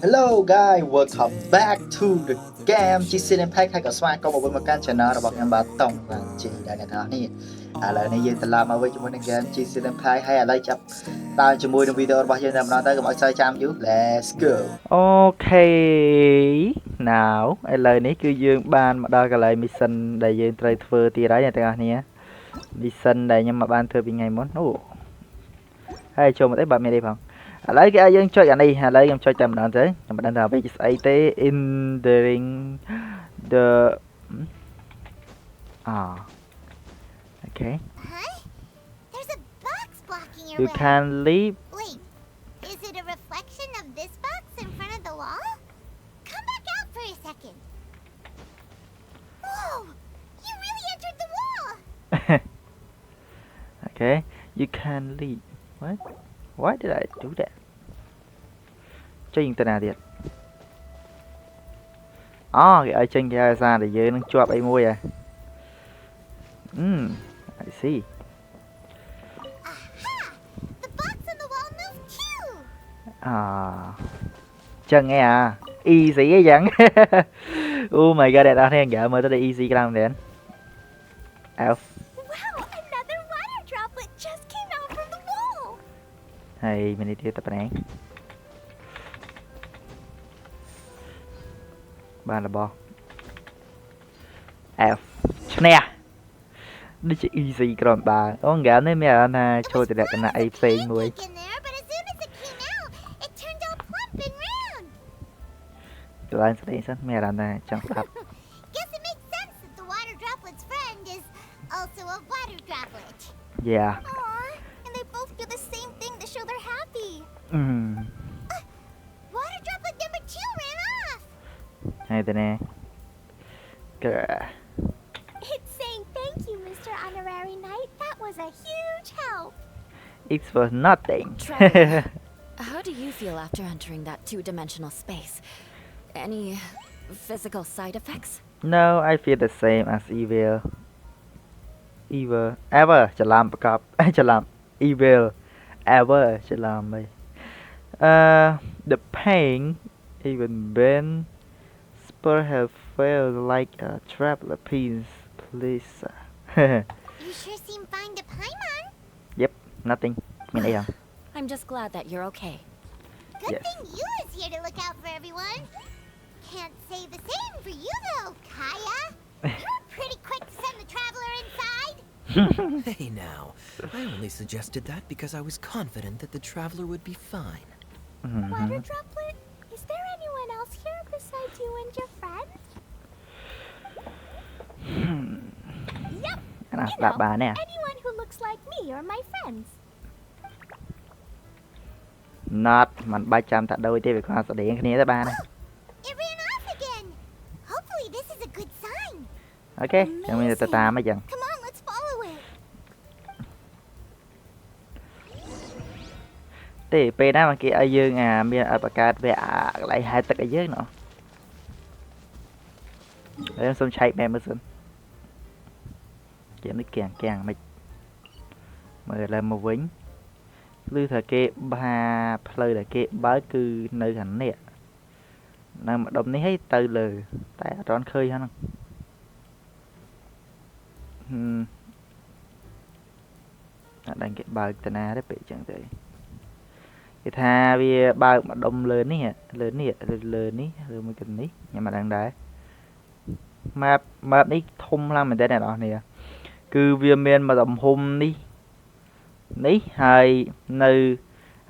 Hello guys, welcome back to the game Genshin Impact ហើយក៏ស្វាគមន៍មកវិញមកកាន់ channel របស់ខ្ញុំបាទតុងបាទជីដែលអ្នកទាំងអស់នេះឥឡូវនេះយើងត្រឡប់មកវិញជាមួយនឹង game Genshin Impact ហើយឥឡូវចាប់ដើរជាមួយនឹងវីដេអូរបស់យើងតែម្ដងទៅកុំឲ្យខ្សោយចាំយូរ Let's go អូខេ now ឥឡូវនេះគឺយើងបានមកដល់កន្លែង mission ដែលយើងត្រូវធ្វើទៀតហើយអ្នកទាំងអស់គ្នា mission ដែលខ្ញុំមកបានធ្វើពីថ្ងៃមុនអូហើយចូលមកអីបាទមានអីផងឥឡូវគេឲ្យយើងចុចអានេះឥឡូវខ្ញុំចុចតែម្ដងទៅខ្ញុំមិនដឹងថាវាស្អីទេ entering the okay There's a box blocking your you way. can leave Wait, is it a reflection of this box in front of the wall? Come back out for a second. Whoa! You really entered the wall! okay you can leave what why did I do that ចេញទៅណាទៀតគេឲ្យចេញគេឲ្យសារតែយើងនឹងជាប់អីមួយI see Aha! The box on the wall moved too! ចឹងឯeasy អីចឹង Oh my god អ្នកនរគ្នាមើលទៅ easy ខ្លាំងមែន Elf Wow! Another water droplet just came out from the wall! ហើយមាននេះទៀតតែប៉ុណ្ណេះបានរបស់ F ឈ្នះដូចជា easy ក្រំបានអូហ្គេមនេះមានអារម្មណ៍ថាចូលទៅលក្ខណៈអីផ្សេងមួយ In there, but as soon as it came out, it turned all plump and round. កន្លែងស្ដីសិនមានអារម្មណ៍ថាចង់ស្ដាប់ Guess it makes sense that the water droplet's friend is also a water droplet. Yeah Aww, and they both do the same thing to show they're happy. Water droplet number 2 ran off. ហើយទៅណា It's saying thank you, Mr. Honorary Knight. That was a huge help. It was nothing How do you feel after entering that two-dimensional space? Any physical side effects? No I feel the same as evil ever ច្រឡំប្រកបច្រឡំ evil ever ច្រឡំអីthe pain even when spur have felt like a traveler piece please You sure seem fine to Paimon. Yep nothing មានអីហ៎ I'm just glad that you're okay. Good Yes. thing you is here to look out for everyone. Can't say the same for you though, Kaya. You're pretty quick to send the traveler inside. Hey now, I only suggested that because I was confident that the traveler would be fine. Water droplet, is there anyone else here besides you and your friend? Yep. អាណាស្ដាប់បានទេ Anyone who looks like me or my friends. not មិនបាច់ចាំតាដូចទេវាគ្រាន់ស្ដីគ្នាទៅបាន It ran off again. Hopefully this is a good sign. អូខេចាំមានទៅតាមអីចឹង Come on, let's follow it. ទេពេលណាមកគេឲ្យយើងមានឲ្យបង្កើតវាកន្លែងហែទឹកឲ្យយើងណោះហើយសុំឆែកមែនមើលសិនគេនេះគាំងមិនមើលឡើងមកវិញឮថាគេបាផ្លូវដែលគេបើកគឺនៅខាងនេះនៅម្ដុំនេះឲ្យទៅលើតែអត់ទាន់ឃើញហ្នឹងអត់ដឹងគេបើកតាណាទេពេលចឹងទៅគេថាវាបើកម្ដុំលើនេះឬមួយគនេះខ្ញុំមិនដឹងដែរ map នេះធំខ្លាំងមែនតើអ្នកនរគ្នាគឺវាមានមួយទំហំនេះហើយនៅ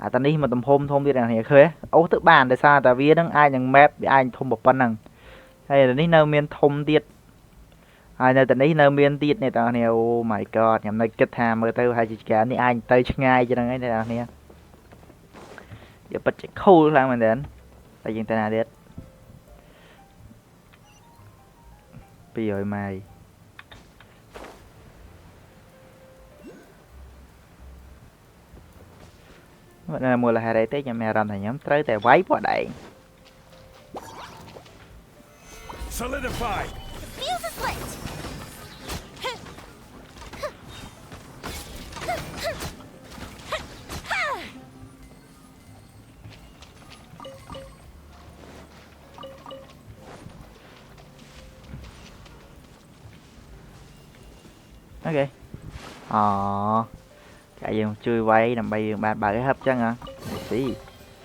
អាតានេះមួយទំហំធំទៀតអ្នកនរគ្នាឃើញអូទៅបានដោយសារតែវានឹងអាចនឹង map វាអាចធំប៉ុណ្ណឹងហើយអានេះនៅមានធំទៀតហើយនៅតានេះនៅមានទៀតអ្នកនរគ្នាអូ my god ខ្ញុំនៅគិតថាមើលទៅហើយជាការនេះអាចទៅឆ្ងាយចឹងហ្នឹងអ្នកនរគ្នាវាពិតជា cool ខ្លាំងមែនតើតែយើងទៅណាទៀត200ម៉ាយនៅមូលហេតុអីទេខ្ញុំមានអារម្មណ៍ថាខ្ញុំត្រូវតែវាយពណ៌ដែង Solidify! Fuse is lit. ok cả dương chui quay nằm bay bạn bà cái hấp chân à. See.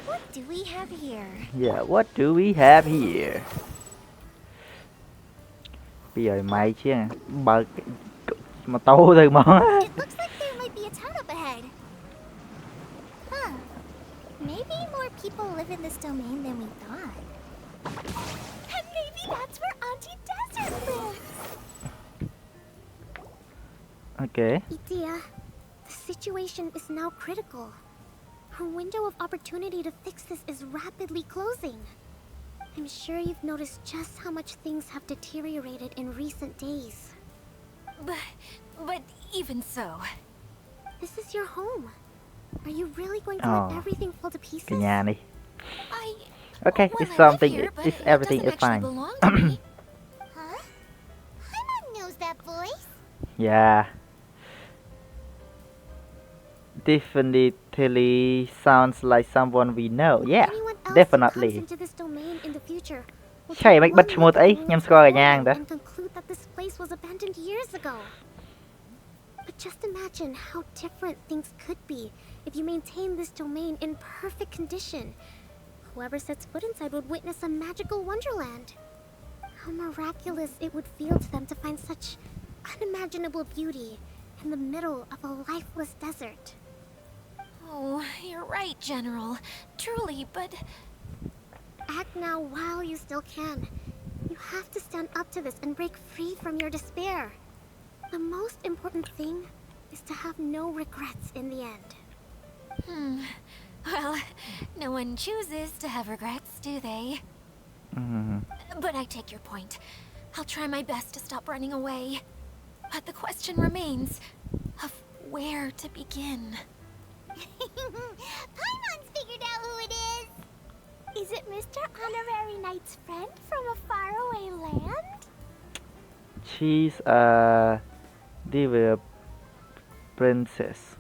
What do we have here? Yeah, what do we have here? Bây giờ mày chứ bờ mà tô thôi mà. It looks like there might be a town up ahead. Huh. Maybe more people live in this domain than we thought. And maybe that's where Auntie Desert lives. Ok. Itia, the situation is now critical. Her window of opportunity to fix this is rapidly closing. I'm sure you've noticed just how much things have deteriorated in recent days. But even so... This is your home. Are you really going to Oh. let everything fall to pieces? Cái nhà đi. I... Okay, well, it's I live something. here, but It's it everything doesn't is fine. actually belong to me. Huh? Paimon knows that voice. Yeah. Definitely sounds like someone we know. Yeah, Anyone else who definitely. comes into this domain in the future will Chạy take bách one bật look một at the ấy, ruins nhằm of score ở the nhà world đó. and conclude that this place was abandoned years ago. But just imagine how different things could be if you maintain this domain in perfect condition. Whoever sets foot inside would witness a magical wonderland. How miraculous it would feel to them to find such unimaginable beauty in the middle of a lifeless desert. Oh, you're right, General. Truly, but... Act now while you still can. You have to stand up to this and break free from your despair. The most important thing is to have no regrets in the end. Well, no one chooses to have regrets, do they? But I take your point. I'll try my best to stop running away. But the question remains of where to begin. Paimon's figured out who it is! Is it Mr. Honorary Knight's friend from a faraway land? She's a diva princess.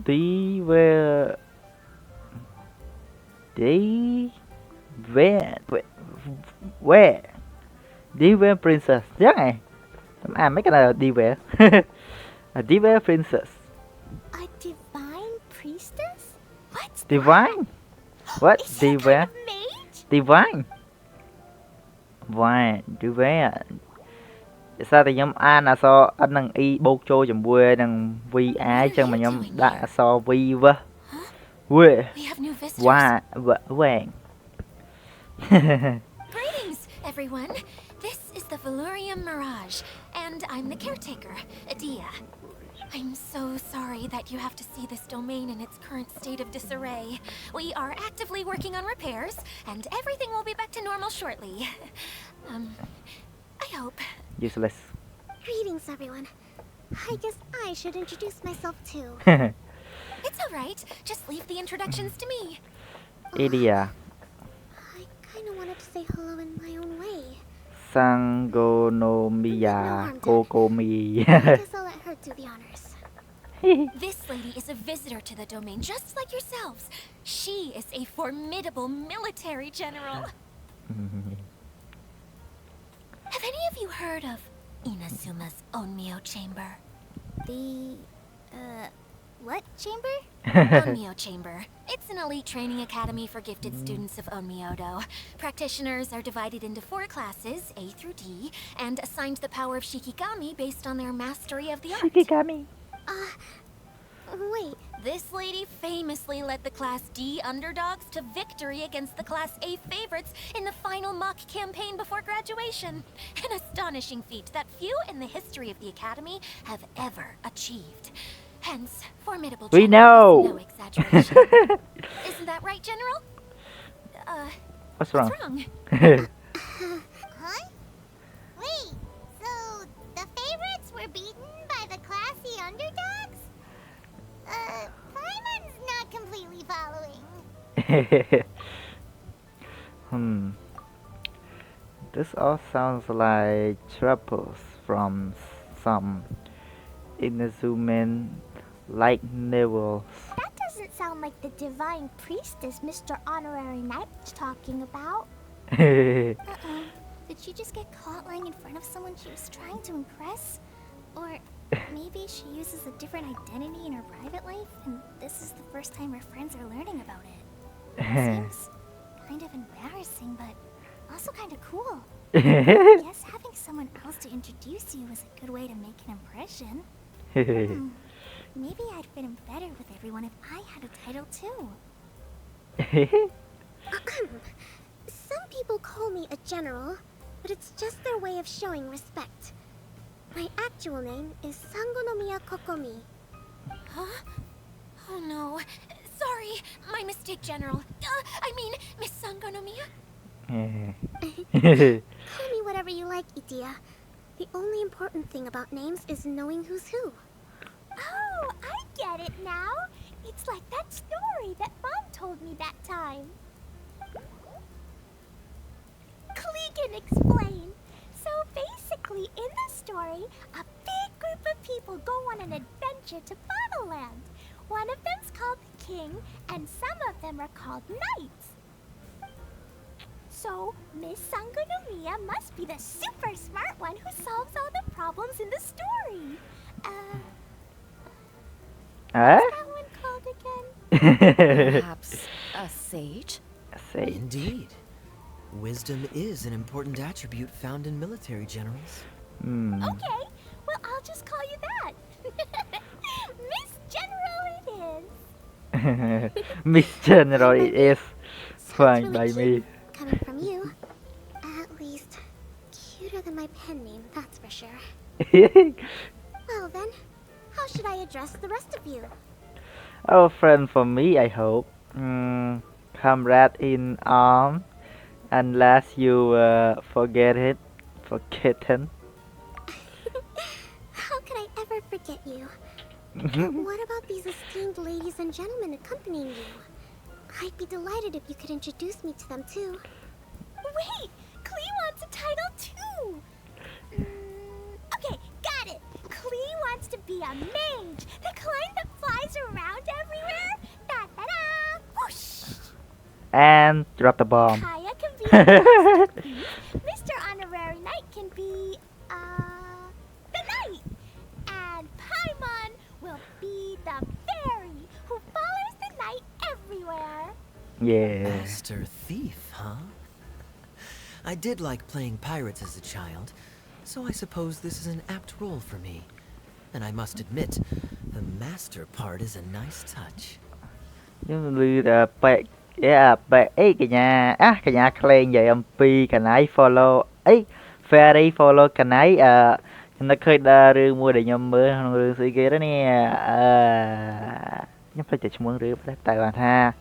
Diva Diva princess. Chắc này. Mấy cái này là diva. A diva princess. A divine priestess? What? Divine? What? Is she a Diva? kind of mage? Divine. Divine. Diva. Sao thì nhóm A là so anh năng y bột trôi chùm quê năng vi ái chân mà nhóm đã so vi vơ. Quê. We have new visitors. Wow. Vàng. Greetings, everyone. This is the Valurium Mirage, and I'm the caretaker, Adia. I'm so sorry that you have to see this domain in its current state of disarray. We are actively working on repairs, and everything will be back to normal shortly. I hope. Useless. Greetings, everyone. I guess I should introduce myself too. It's all right. Just leave the introductions to me. Idia. I kind of wanted to say hello in my own way. Sangonomiya Kokomi. I guess I'll let her do the honors. This lady is a visitor to the domain, just like yourselves. She is a formidable military general. Have any of you heard of Inasuma's Onmyo Chamber? The, what chamber? Onmyo Chamber. It's an elite training academy for gifted students of Onmyodo. Practitioners are divided into 4 classes, A through D, and assigned the power of Shikigami based on their mastery of the art. Shikigami. Wait. This lady famously led the Class D underdogs to victory against the Class A favorites in the final mock campaign before graduation. An astonishing feat that few in the history of the Academy have ever achieved. Hence, formidable We general is know. no exaggeration. Isn't that right, General? What's wrong? What's wrong? Huh? Wait, so the favorites were beaten by the classy underdogs? Paimon's not completely following. This all sounds like troubles from some inhuman like levels. That doesn't sound like the divine priestess Mr. Honorary Knight was talking about. Uh-oh. Did she just get caught lying in front of someone she was trying to impress? Or Maybe she uses a different identity in her private life, and this is the first time her friends are learning about it. Seems kind of embarrassing, but also kind of cool. I guess having someone else to introduce you is a good way to make an impression. Maybe I'd fit in better with everyone if I had a title too. Some people call me a general, but it's just their way of showing respect. My actual name is Sangonomiya Kokomi. Huh? Oh no. Sorry, my mistake, General. I mean, Miss Sangonomiya. Call me whatever you like, Itia. The only important thing about names is knowing who's who. Oh, I get it now. It's like that story that Mom told me that time. Klee can explain. So basically, in the story, a big group of people go on an adventure to Fatherland. One of them's called the King, and some of them are called Knights. So, Miss Sangonomiya must be the super smart one who solves all the problems in the story. What's that one called again? Perhaps a sage? Indeed. Wisdom is an important attribute found in military generals. Okay, well, I'll just call you that. Miss General it is. Miss General it is. Sounds Fine really by cute me. coming from you. At least, cuter than my pen name, that's for sure. Well then, how should I address the rest of you? Oh, friend for me, I hope. Comrade in arms, unless you forgotten. How could I ever forget you? What about these esteemed ladies and gentlemen accompanying you? I'd be delighted if you could introduce me to them too. Wait! Klee wants a title too! Okay, got it! Klee wants to be a mage! The kind that flies around everywhere! Da-da-da! Whoosh! And drop the bomb. Kaya can be a master thief. Mr. Honorary Knight can be, the knight. And Paimon will be the fairy who follows the knight everywhere. Yeah. Master thief, huh? I did like playing pirates as a child, so I suppose this is an apt role for me. And I must admit, the master part is a nice touch. Nhưng lư bẹ bẹ ấy cả nhà clan vậy MP cả nãy follow ấy fairy follow cả nãy nó khơi đa rư mua để nhầm mơ rư sĩ kia đó nè nhắm phải chạy muốn rư phải tại bàn ha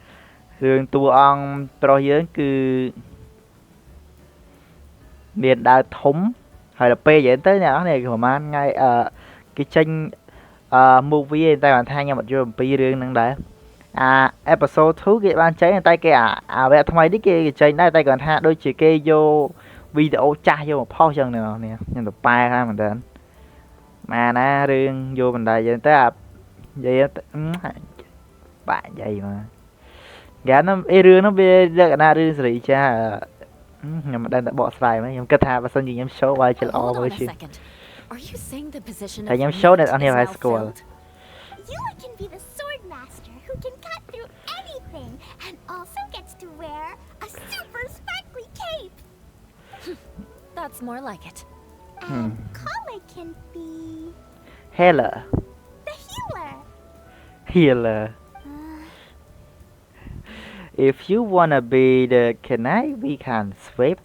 rương tua on pro dưỡng cứ miền đa thống hay là p vậy tới nhà này của man ngay cái tranh movie tại bàn tha nha một chương MP rương năng đấy episode 2គេបានចេញតែគេអាវគ្គថ្មីនេះគេចេញដែរតែគាត់ថាដូចជាគេយកវីដេអូចាស់យកមកផុសចឹងនេះខ្ញុំទៅប៉ែខ្លាំងមែនតើម៉ាណារឿងយកបណ្ដាយើងទៅនិយាយបាក់និយាយមកកាលនោះរឿងនោះវាលក្ខណៈរឿងសេរីចាស់ខ្ញុំមិនដឹងតែបកស្រាយមកខ្ញុំគិតថាបើសិនជាខ្ញុំ show ឲ្យជាល្អមើលជា Are you saying the position តែ of ខ្ញុំ mage show អ្នកអ is ស់គ្នាឲ្យ now ស្គាល់ filled? You can be the sword master who can cut through anything and also gets to wear a super sparkly cape. That's more like it. And Kale can be Healer the healer. Healer If you wanna be the canai, we can sweep.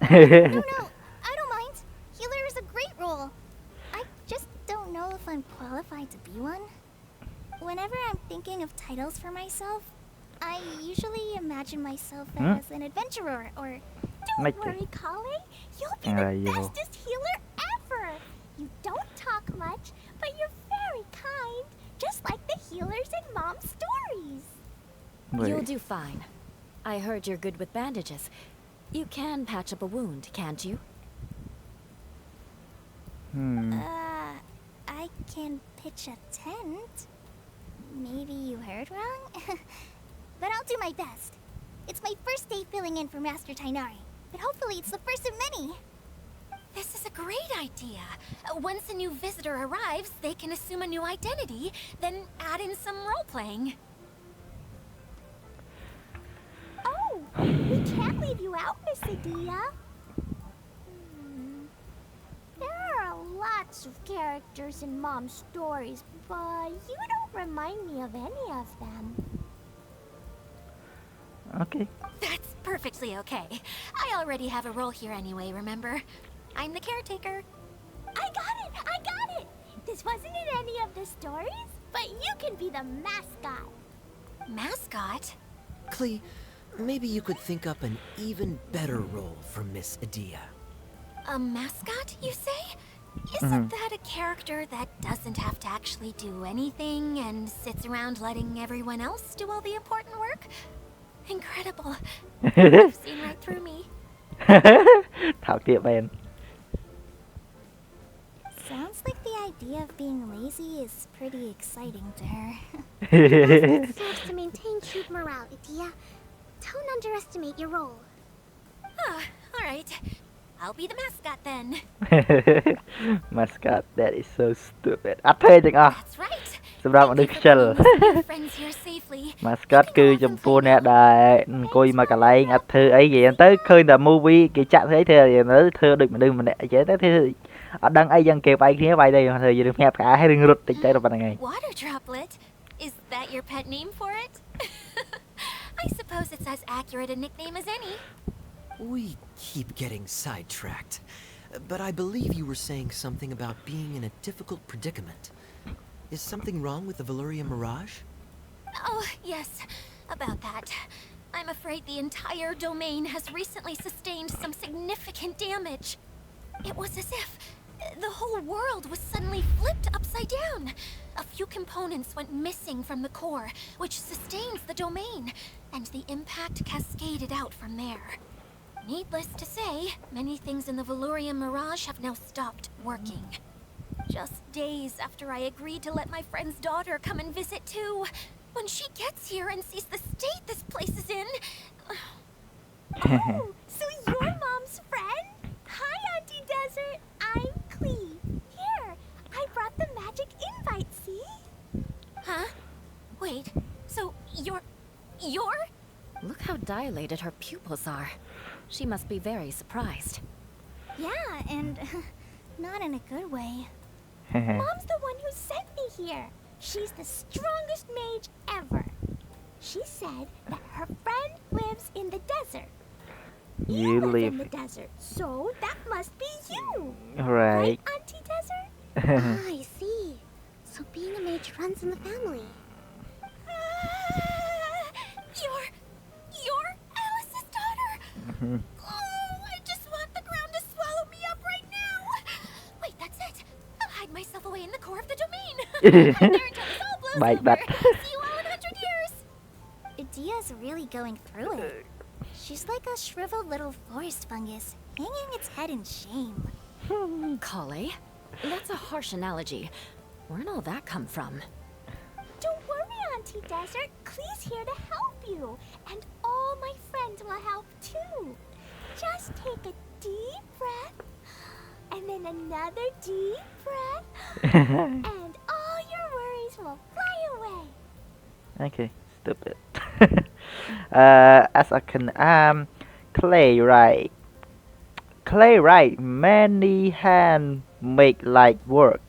No, I don't mind. Healer is a great role. I just don't know if I'm qualified to be one. Whenever I'm thinking of titles for myself, I usually imagine myself as an adventurer or... Don't worry, Kale. You'll be the bestest healer ever. You don't talk much, but you're very kind, just like the healers in Mom's stories. You'll do fine. I heard you're good with bandages. You can patch up a wound, can't you? I can pitch a tent. Maybe you heard wrong? But I'll do my best. It's my first day filling in for Master Tainari, but hopefully it's the first of many. This is a great idea. Once a new visitor arrives, they can assume a new identity, then add in some role-playing. Oh, we can't leave you out, Miss Adia. There are lots of characters in Mom's stories, but you don't remind me of any of them. Okay. That's perfectly okay. I already have a role here anyway, remember? I'm the caretaker. I got it! This wasn't in any of the stories, but you can be the mascot. Mascot? Clee, maybe you could think up an even better role for Miss Adia. A mascot, you say? Isn't that a character that doesn't have to actually do anything and sits around letting everyone else do all the important work? Incredible. You've seen right through me. Thảo tiệm bên. Sounds like the idea of being lazy is pretty exciting to her. It serves to maintain cute morale, Adia. Don't underestimate your role. Ah, alright. I'll be the mascot then. Mascot, that is so stupid. អត់ធ្វើទាំងអស់ That's right. សម្រាប់មនុស្សខ្ជិល Friends here safely. Mascot គឺចំពោះអ្នកដែលអង្គុយមកកន្លែងអត់ធ្វើអីនិយាយទៅឃើញតែ movie គេចាក់ធ្វើអីធ្វើទៅធ្វើដូចមនុស្សម្នាក់អញ្ចឹងទៅធ្វើអត់ដឹងអីយ៉ាងគេវាយគ្នាវាយទៅធ្វើយើងភ្ញាក់ផ្កាហើយរឿងរត់តិចទៅប៉ុណ្្នឹងឯង Water droplet? Is that your pet name for it? I suppose it's as accurate a nickname as any. We keep getting sidetracked. But I believe you were saying something about being in a difficult predicament. Is something wrong with the Valyria Mirage? Oh, yes, about that. I'm afraid the entire domain has recently sustained some significant damage. It was as if the whole world was suddenly flipped upside down. A few components went missing from the core, which sustains the domain, and the impact cascaded out from there. Needless to say, many things in the Valyria Mirage have now stopped working. Just days after I agreed to let my friend's daughter come and visit too, when she gets here and sees the state this place is in... Oh, so you're Mom's friend? Hi, Auntie Desert. I'm Clee. Here, I brought the magic invite, see? Huh? Wait, so you're... Look how dilated her pupils are. She must be very surprised. Yeah, and not in a good way. Mom's the one who sent me here. She's the strongest mage ever. She said that her friend lives in the desert. You live in the desert, so that must be you. Right. Auntie Desert? I see. So being a mage runs in the family. You're Alice's daughter! Oh, I just want the ground to swallow me up right now! Wait, that's it! I'll hide myself away in the core of the domain! I'm there until this all blows Bite over! that. See you all in 100 years! Adia's really going through it. She's like a shriveled little forest fungus, hanging its head in shame. Kale? That's a harsh analogy. Where'd all that come from? Don't worry, Auntie Desert. Clee's here to help you. And all my friends will help too. Just take a deep breath. And then another deep breath. And all your worries will fly away. Okay, stupid. As I can playwright many hand make light work.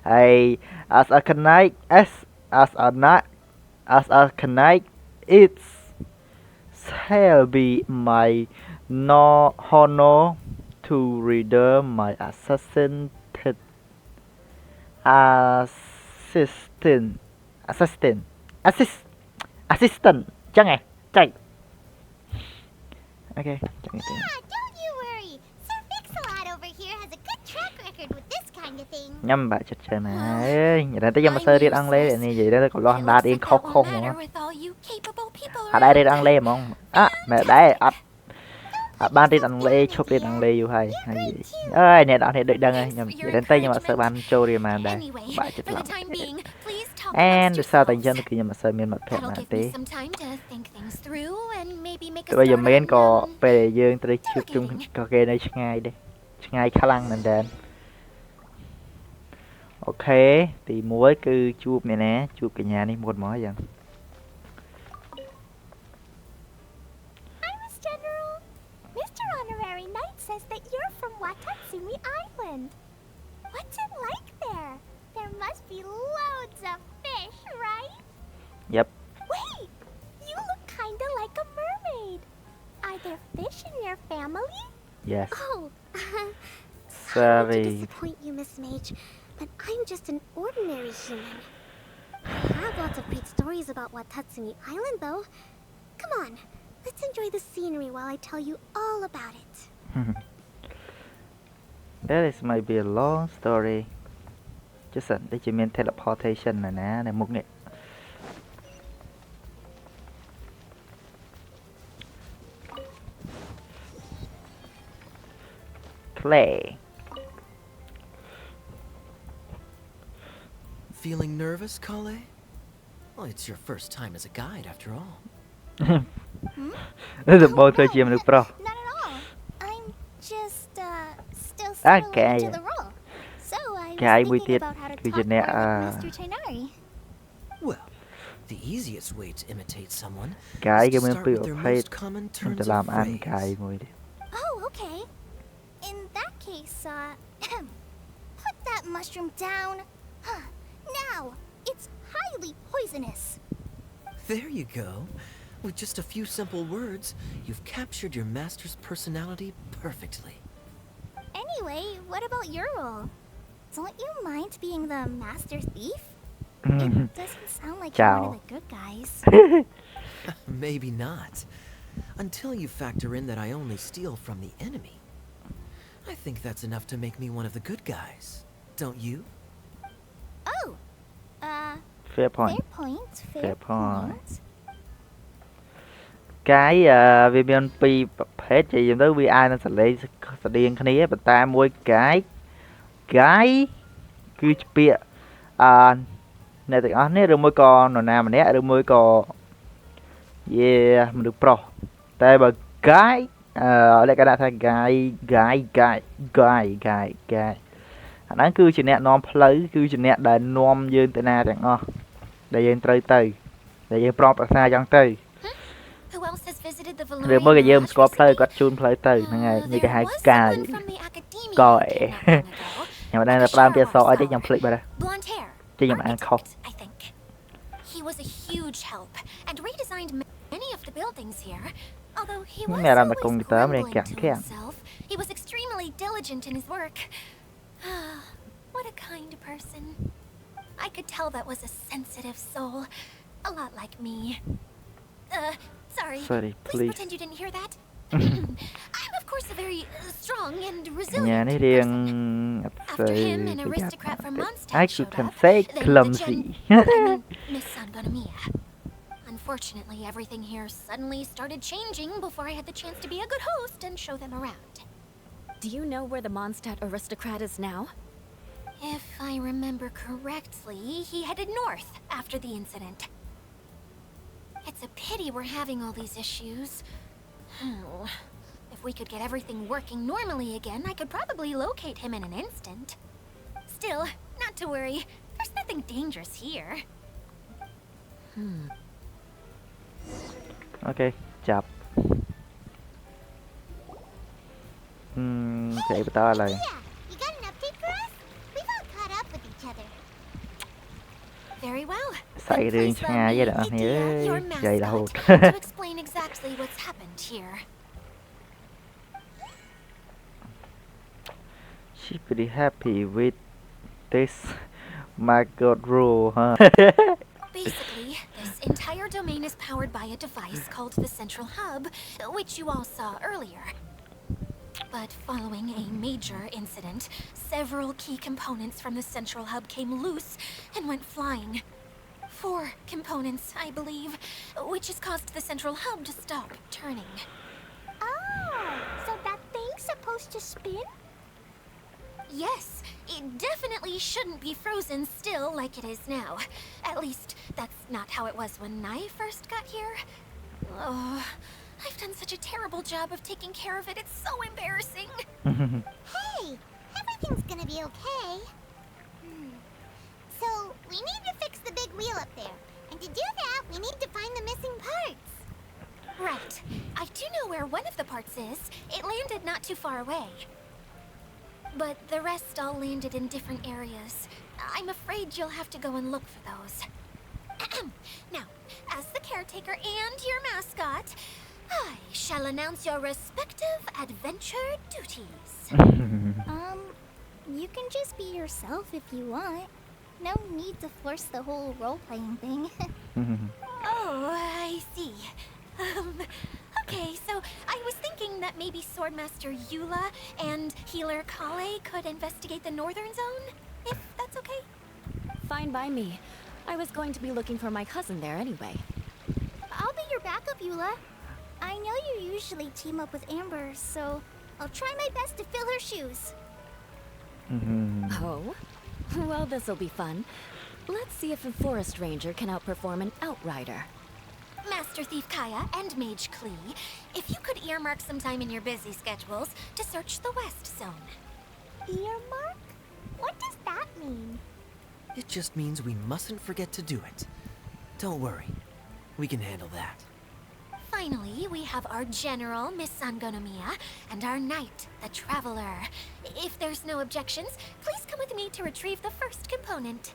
As a knight, it shall be my honor to reader my assistant chẳng à chạy. Okay, chẳng Yeah, don't you worry. Sir Mix-a-Lot over here has a good track record with this kind of thing. nhắm bạn chết trời mà ơi vậy tới giờ mà sơ riết ăn lê này vậy đó còn lo đá điên khóc không hả đá điên ăn lê mà không mẹ đá ban riết ăn lê chụp riết ăn lê vô hay gì ơi nè đó này đợi đăng nhầm vậy đến tới nhưng mà sơ ban cho riêng mà đây bạn chết lắm and sao tại chân kia nhưng mà sơ miên mặt thẹn là tí bây giờ miên có về dương tới chụp chung có ghê này ngay đây ឆ្ងាយខ្លាំងមែនតើអូខេទី1គឺជួបអ្នកណាជួបកញ្ញានេះមុនមកយ៉ាង Hi, Miss General. Mr. Honorary Knight says that you're from Watatsumi Island. What's it like there? There must be loads of fish, right? Yep. Wait, you look kinda like a mermaid. Are there fish in your family? Yes. Oh, sorry to Sorry. disappoint you, Miss Mage, but I'm just an ordinary human. I have lots of great stories about Watatsumi Island, though. Come on, let's enjoy the scenery while I tell you all about it. That is might be a long story. Just a đây chỉ miền teleportation này nè này một nghệ. Clay. Feeling nervous, Kale? Well, it's your first time as a guide, after all. This is both of you look pro. Not at all. I'm just, still settling Okay. into the role. So I Cái was buổi thinking tiết about how to cứ talk chuyện này, more with Mr. Chainari. Well, the easiest way to imitate someone Cái is to mình start bị with their phải most common mình turnsจะ of làm ăn phrase. cái mùi đi. Oh, okay. In that case, put that mushroom down. Now, it's highly poisonous. There you go. With just a few simple words, you've captured your master's personality perfectly. Anyway, what about your role? Don't you mind being the master thief? Mm-hmm. It doesn't sound like you're one of Ciao. the good guys. Maybe not. Until you factor in that I only steal from the enemy. I think that's enough to make me one of the good guys. Don't you? Oh, Fair point. fair point. Fair point. Cái vìមានពីរប្រភេទជាយើងទៅវាអាចនឹងសលេងស្តៀងគ្នាប៉ុន្តែមួយកាយគឺជាពាក្យអ្នកទាំងអស់នេះឬមួយក៏នរណាម្នាក់ឬមួយក៏មនុស្សប្រុសតែបើកាយលក្ខណៈថាកាយអាហ្នឹងគឺជាអ្នកនាំផ្លូវគឺជាអ្នកដែលនាំយើងទៅណាទាំងអស់ដែលយើងត្រូវទៅដែលយើងប្រងប្រសាយ៉ាងទៅ Who else has visited the ឬមួយក៏ Valorian យើង Lodge ស្គាល់ផ្លូវ recently? គាត់ជូនផ្លូវទៅហ្នឹងហើយនេះគេហៅ There was កាយ someone from the academia Coi. who came not long ago. ខ្ញុំមិនដឹងថាប្រើពាក្យសអីទេខ្ញុំភ្លេចបាត់ហើយ Blonde hair. Chứ nhưng mà ăn khóc. Architect, I think. He was a huge help and redesigned many of the buildings here. Although he was Mẹ làm always đặc công tới mà grumbling chẳng to khéo. himself, he was extremely diligent in his work. What a kind person. I could tell that was a sensitive soul, a lot like me. Sorry. Sorry, Please please. pretend you didn't hear that. I'm of course a very strong and Nhà resilient này person. riêng After him, an aristocrat from Mondstadt I showed can up. say Then the clumsy. Miss Sangonomiya. Unfortunately, everything here suddenly started changing before I had the chance to be a good host and show them around. Do you know where the Mondstadt aristocrat is now? If I remember correctly, he headed north after the incident. It's a pity we're having all these issues. If we could get everything working normally again, I could probably locate him in an instant. Still, not to worry. There's nothing dangerous here. Ok, chập. Chạy bắt tay lại. Yeah, you got an update for us? We've all caught up with each other. Very well. Xảy Then riêng please cho allow Nga với me, đỡ Idia, your nhớ vậy là hụt. mascot, to explain exactly what's happened here. She's pretty happy with this market rule, huh? Basically, this entire domain is powered by a device called the Central Hub, which you all saw earlier. But following a major incident, several key components from the Central Hub came loose and went flying. 4 components, I believe, which has caused the Central Hub to stop turning. Oh, so that thing's supposed to spin? Yes, it definitely shouldn't be frozen still like it is now. At least, that's not how it was when I first got here. Oh, I've done such a terrible job of taking care of it. It's so embarrassing. Hey, everything's gonna be okay. So, we need to fix the big wheel up there. And to do that, we need to find the missing parts. Right. I do know where one of the parts is. It landed not too far away. But the rest all landed in different areas. I'm afraid you'll have to go and look for those. Now, as the caretaker and your mascot, I shall announce your respective adventure duties. You can just be yourself if you want. No need to force the whole role-playing thing. Oh, I see. Okay, so I was thinking that maybe Swordmaster Eula and Healer Kale could investigate the northern zone, if that's okay? Fine by me. I was going to be looking for my cousin there anyway. I'll be your backup, Eula. I know you usually team up with Amber, so I'll try my best to fill her shoes. Oh? Well, this'll be fun. Let's see if a forest ranger can outperform an outrider. Master Thief Kaya and Mage Klee, if you could earmark some time in your busy schedules to search the west zone. Earmark? What does that mean? It just means we mustn't forget to do it. Don't worry. We can handle that. Finally, we have our general, Miss Sangonomiya, and our knight, the Traveler. If there's no objections, please come with me to retrieve the first component.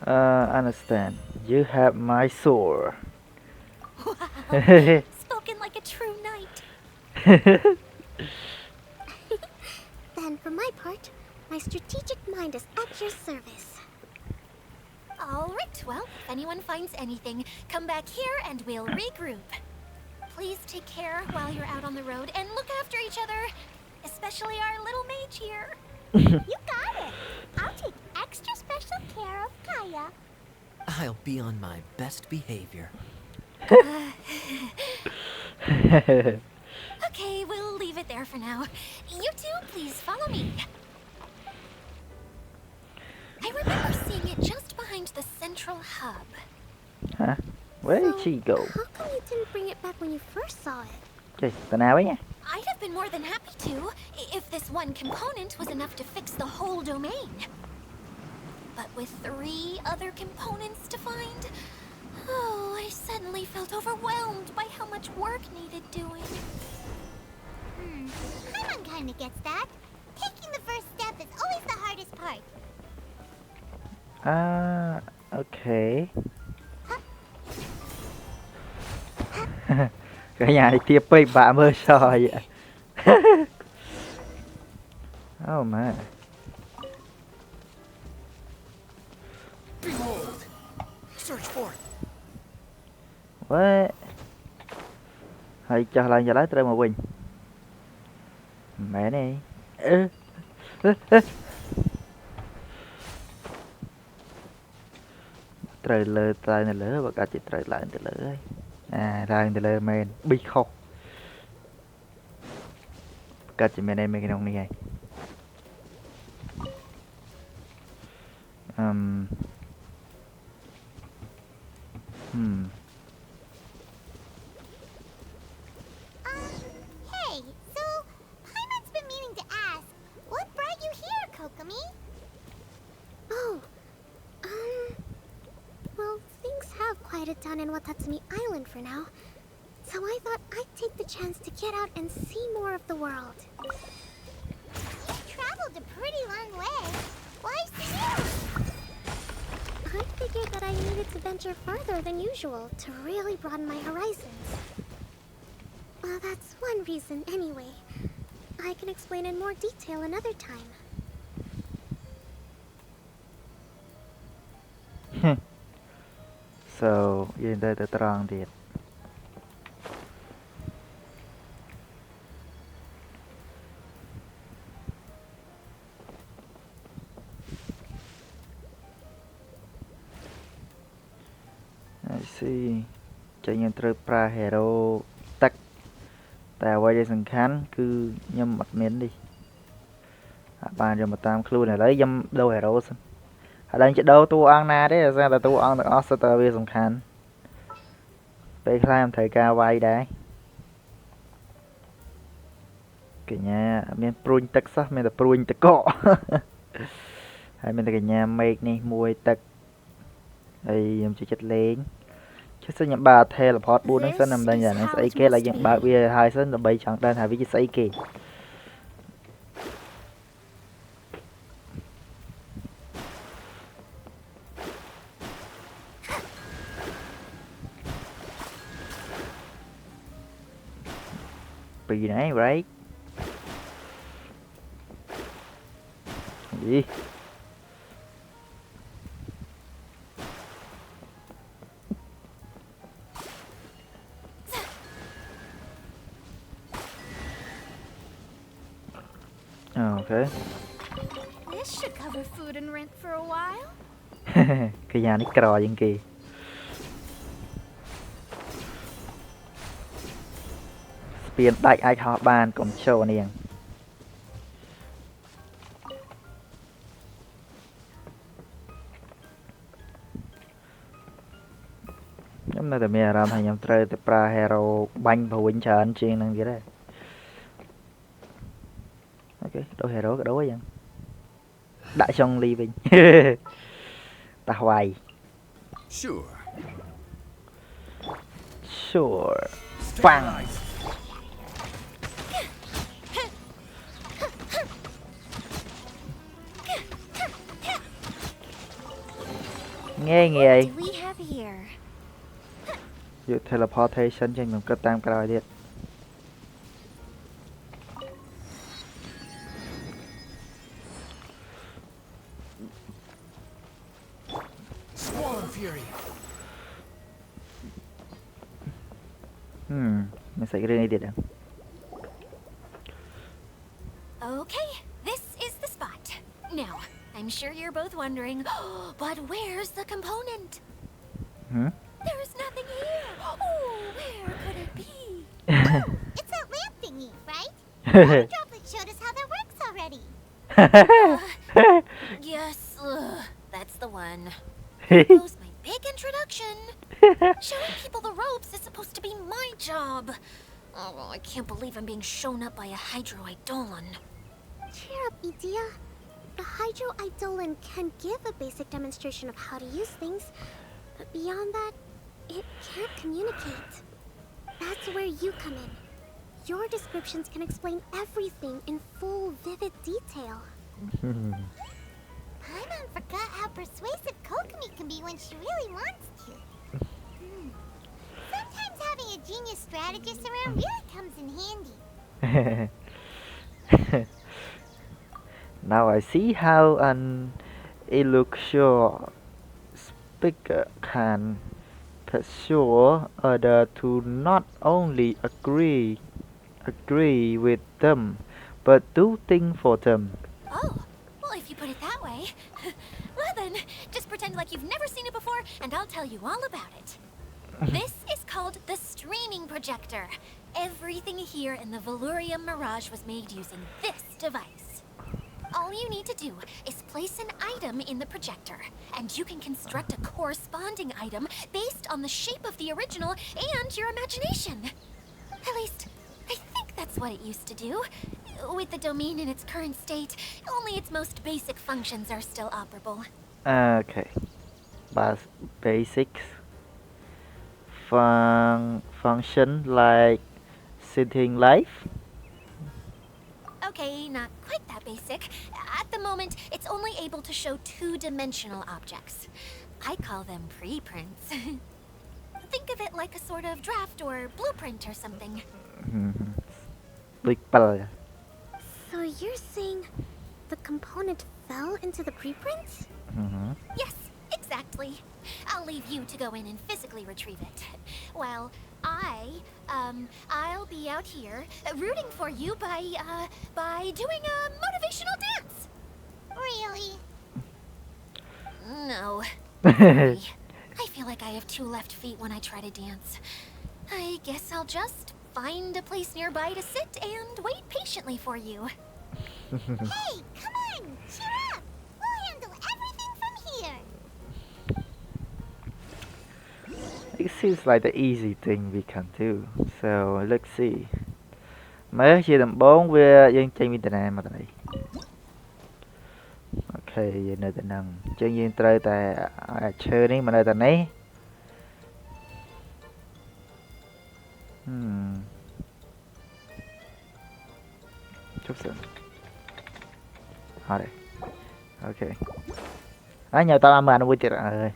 Understand. You have my sword. Wow, spoken like a true knight. Then, for my part, my strategic mind is at your service. All right, well, if anyone finds anything, come back here and we'll regroup. Please take care while you're out on the road and look after each other, especially our little mage here. You got it. I'll take extra special care of Kaya. I'll be on my best behavior. Okay, we'll leave it there for now. You two, please follow me. I remember seeing it just behind the central hub. Hả? Where did So, she go? How come you didn't bring it back when you first saw it? Chị, tao nào ấy nha. I'd have been more than happy to, if this one component was enough to fix the whole domain. But with 3 other components to find, oh, I suddenly felt overwhelmed by how much work needed doing. Paimon kinda gets that. Taking the first step is always the hardest part. À, ok. Cái nhà này tiếp big bạ mơ sò vậy. Oh man. Behold! Search for it. What? Hay cho lại giờ lấy tới mà Quỳnh. Mẹ này. Trời lơ tay này lỡ và cả chị trời lại từ lỡ ấy. À ra từ lỡ men bị khóc. Cả chị mẹ này mấy cái nông này. Hey, so Paimon's been meaning to ask, what brought you here, Kokomi? Oh, well, things have quieted down in Watatsumi Island for now. So I thought I'd take the chance to get out and see more of the world. You traveled a pretty long way. Why so? I figured that I needed to venture farther than usual to really broaden my horizons. Well, that's one reason anyway. I can explain in more detail another time. So, yên đây tới tròn thiệt. I see. Chạy nhân trừ pra hero tắc. Tại quay đây sẵn khán cứ nhâm mặt miến đi. Bạn cho một tam clue này lấy dâm đâu hero xin. Ở đây chỉ đâu tu ăn na đấy ra là tu ăn được Oster về sẵn khán. ពេលខ្លះមិនត្រូវការវាយដែរកញ្ញាមានព្រួញទឹកសោះមានតែព្រួញទឹកកក ហើយមានតែកញ្ញាមេឃនេះមួយទឹកហើយខ្ញុំចូលចិត្តលេងចុះសិនខ្ញុំបើក teleport 4ហ្នឹងសិនតែមិនដឹងយ៉ាងហ្នឹងស្អីគេឡើយយើងបើកវាហើយសិនដើម្បីចង់ដឹងថាវាជាស្អីគេពីរហ្នឹង right យីអូខេ This should cover food and rent for a while. កញ្ញានេះក្រជាងគេស្ពានដាច់អាចហោះបានកុំចូលនាងខ្ញុំនៅតែមានអារម្មណ៍ថាខ្ញុំត្រូវតែប្រើ hero បាញ់ព្រួញច្រើនជាងហ្នឹងទៀតដែរអូខេដូរ hero ក៏ដូរយ៉ាងដាក់ចុងលីវិញ តាស់វាយ Sure. sure Stay Bang. alive. ងាយងាយ What do we have here? យក teleportation ចេញខ្ញុំគិតតាមក្រោយទៀត Squall fury. មានសាច់រឿងអីទៀតហ្នឹង Okay, this is the spot. Now, I'm sure you're both wondering, but where's the component? There is nothing here. Oh, where could it be? It's that lamp thingy, right? Droplet showed us how that works already. Yes, that's the one. Here goes my big introduction. Showing people the ropes is supposed to be my job. Oh, I can't believe I'm being shown up by a Hydro Eidolon. Cheer up, Edea. The Hydro Eidolon can give a basic demonstration of how to use things, but beyond that, it can't communicate. That's where you come in. Your descriptions can explain everything in full, vivid detail. Paimon forgot how persuasive Kokomi can be when she really wants to. Sometimes having a genius strategist around really comes in handy. Now I see how an illusion speaker can persuade others to not only agree with them, but do things for them. Oh, well, if you put it that way. Well then, just pretend like you've never seen it before, and I'll tell you all about it. This is called the streaming projector. Everything here in the Valurium Mirage was made using this device. All you need to do is place an item in the projector, and you can construct a corresponding item based on the shape of the original and your imagination. At least, I think that's what it used to do. With the domain in its current state, only its most basic functions are still operable. Okay. Basics. Function like sitting life. Okay, not quite that basic. At the moment, it's only able to show two-dimensional objects. I call them preprints. Think of it like a sort of draft or blueprint or something. Big ball. So you're saying the component fell into the preprints? Yes, exactly. I'll leave you to go in and physically retrieve it. While I'll be out here rooting for you by doing a motivational dance. Really? No. Sorry. I feel like I have two left feet when I try to dance. I guess I'll just find a place nearby to sit and wait patiently for you. Hey, come on! Cheer up! We'll handle everything from here! seems like the easy thing we can do. So let's see. Mới chia làm 4 về dân chơi internet mà này. Ok, vậy nơi tình năng chơi dân chơi tại chơi đi mà nơi tình ấy. Chút xíu. Đây. Ok. Nhờ tao làm ăn vui tiệt rồi.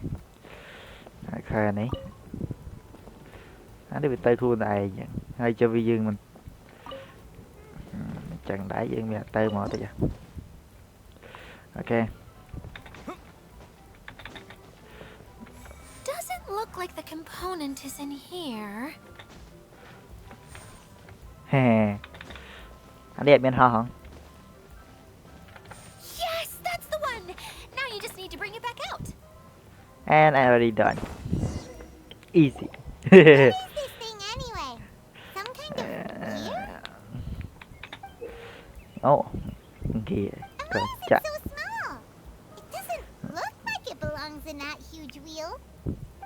Ok này. Đi bị tay thua này hay cho vi dương mình. Chẳng đãi dương mẹ tay mỏ tới giờ. Ok. Doesn't look like the component is in here. Anh đẹp bên ho hả? Yes, that's the one. Now you just need to bring it back out. And I already done. Easy. What is this thing anyway? Some kind of gear? Oh, gear. And why is Chà. it so small? It doesn't look like it belongs in that huge wheel.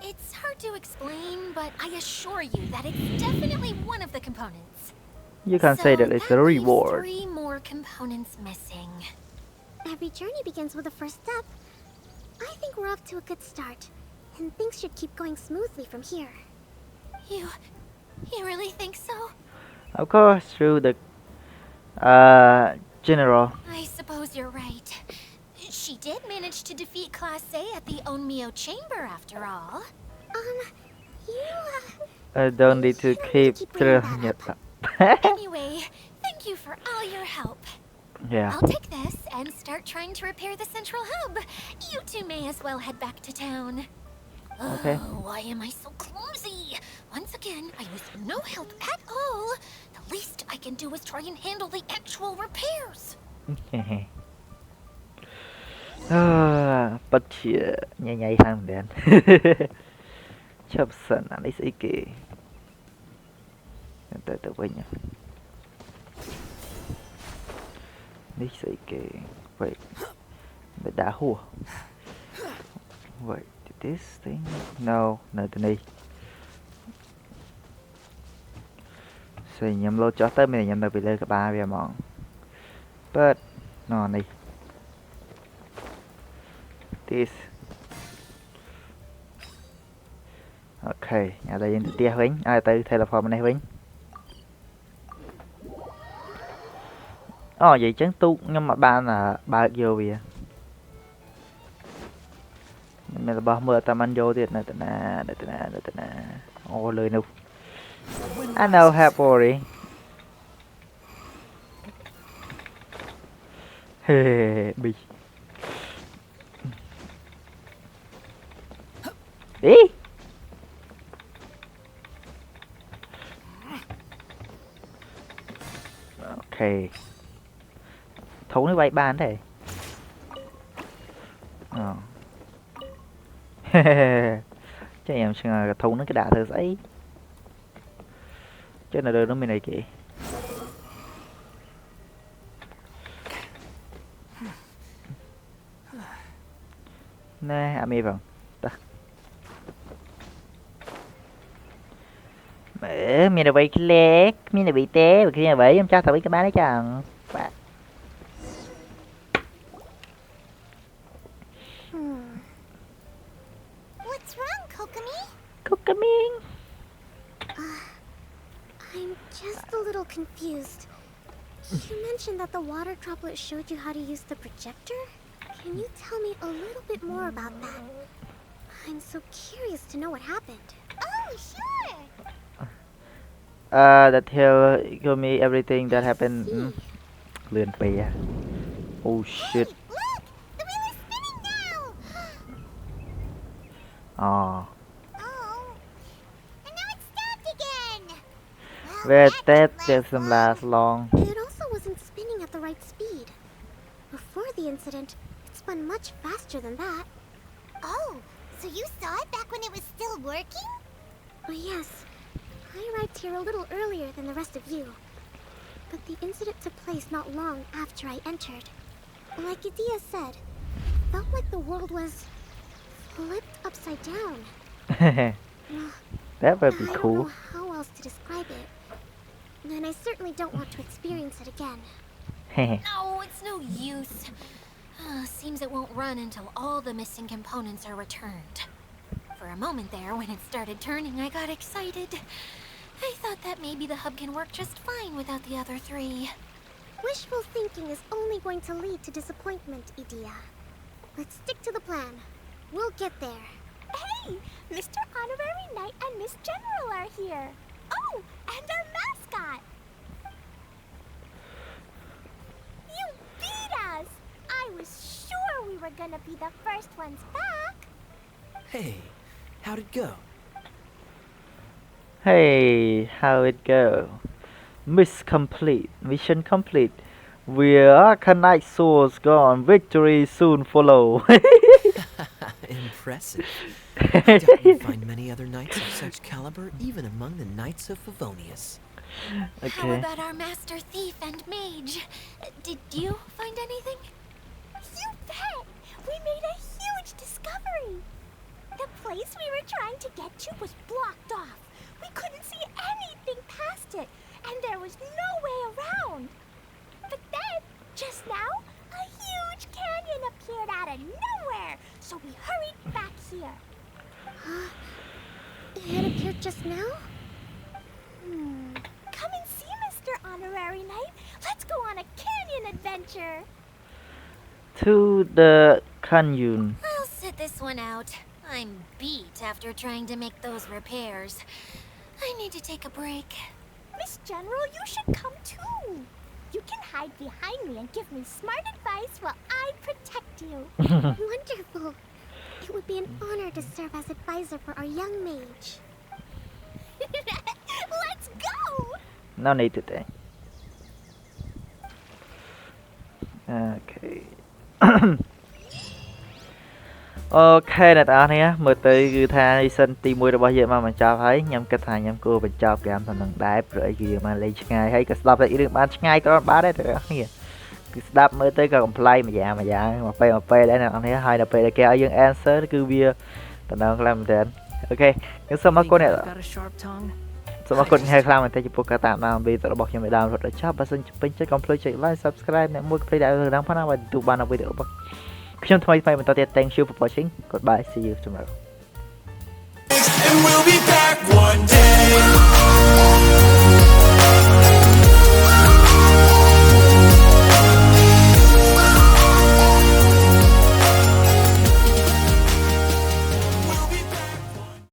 It's hard to explain, but I assure you that it's definitely one of the components. You can say that it's a leaves reward. 3 more components missing. Every journey begins with a first step. I think we're off to a good start, and things should keep going smoothly from here. You really think so? Of course, through the general. I suppose you're right. She did manage to defeat Class A at the Onmyo Chamber after all. I don't need to keep bringing that up. Anyway, thank you for all your help. Yeah. I'll take this and start trying to repair the central hub. You two may as well head back to town. Okay. Oh, why am I so clumsy? Once again, I use no help at all. The least I can do is try and handle the actual repairs. But nhảy hàng đèn. Chấp sẵn anh ấy sẽ kì. Tự với nhá. This is okay. Wait. The dahu. Wait, this thing? No, not the knee. Say nhầm lô cho tới mình nhầm được bị lên các ba về mọn. But no này. This. Ok, nhà đây đi tia huynh. Ai tới teleport này huynh. Vậy chẳng tu nhưng mà ba là ba vô bìa. Mình là bao mưa tao ăn vô thiệt này tận nè. Lời nụ. I know have already. Bị. Đi. Ok. Thấu nó bay ban thế. Chứ em xem thấu nó cái đà thơ giấy. Chứ là đưa nó bên này kìa. Nè, ami vâng. Ta. Mình là bị lét, mình là bị té, và khi mà vậy em chắc tao biết cái bán đấy chẳng. What's wrong, Kokomi? Kokomi. I'm just a little confused. You mentioned that the water droplet showed you how to use the projector? Can you tell me a little bit more about that? I'm so curious to know what happened. Oh, sure! That tell me everything that happened. Lươn bè. Oh shit. Hey, look! The wheel is spinning now! Oh. And now it's stopped again! Where Well, that didn't doesn't last long. It also wasn't spinning at the right speed. Before the incident, it spun much faster than that. Oh, so you saw it back when it was still working? Oh, yes. I arrived here a little earlier than the rest of you. But the incident took place not long after I entered. Like Idia said, it felt like the world was flipped upside down. That would be I don't cool. know how else to describe it. And I certainly don't want to experience it again. No, it's no use. Seems it won't run until all the missing components are returned. For a moment there, when it started turning, I got excited. I thought that maybe the hub can work just fine without the other 3. Wishful thinking is only going to lead to disappointment, Idia. Let's stick to the plan. We'll get there. Hey, Mr. Honorary Knight and Miss General are here. Oh, and our mascot. You beat us. I was sure we were gonna be the first ones back. Hey, how'd it go? Hey, how it go? Mission complete. We're Knight Swords gone. Victory soon follow. Impressive. I doubt you'll find many other knights of such caliber even among the Knights of Favonius. How Okay. about our master thief and mage? Did you find anything? You bet. We made a huge discovery. The place we were trying to get to was blocked off. We couldn't see anything past it, and there was no way around. But then, just now, a huge canyon appeared out of nowhere, so we hurried back here. It appeared just now? Come and see, Mr. Honorary Knight. Let's go on a canyon adventure. To the canyon. I'll sit this one out. I'm beat after trying to make those repairs. I need to take a break. Miss General, you should come too. You can hide behind me and give me smart advice while I protect you. Wonderful. It would be an honor to serve as advisor for our young mage. Let's go! No need today. Okay. អូខេអ្នកនរគ្នាមើលទៅគឺថា season ទី 1 របស់យើងមកបញ្ចប់ហើយខ្ញុំគិតថាខ្ញុំគួរបញ្ចប់ហ្គេមទៅនឹងដែរព្រោះអីគឺយើងបានលេងឆ្ងាយហើយក៏ស្ដាប់តែរឿងបានឆ្ងាយក៏បានដែរអ្នកនរគ្នាគឺស្ដាប់មើលទៅក៏កំ pl ម្យ៉ាងម្យ៉ាងមកពេលដែរអ្នកនរគ្នាហើយដល់ពេលដែលគេឲ្យយើង answer គឺវាតំណងខ្លាំងមែនទែនអូខេខ្ញុំសូមអរគុណអ្នក Got a sharp tongue? សូមអរគុណហើយខ្លាំងមែនទែនចំពោះការតាមដានវីដេអូរបស់ខ្ញុំឲ្យដល់រហូតដល់ចប់បើសិនជាពេញចិត្តកុំភ្លេចចុច like subscribe អ្នកមួយក៏ភ្លេចដាក់រឿងផងណាបើទូបានវីដេអូរបស់ខ្ញុំថ្មីបន្តទៀត thank you for watching goodbye see you tomorrow And we'll be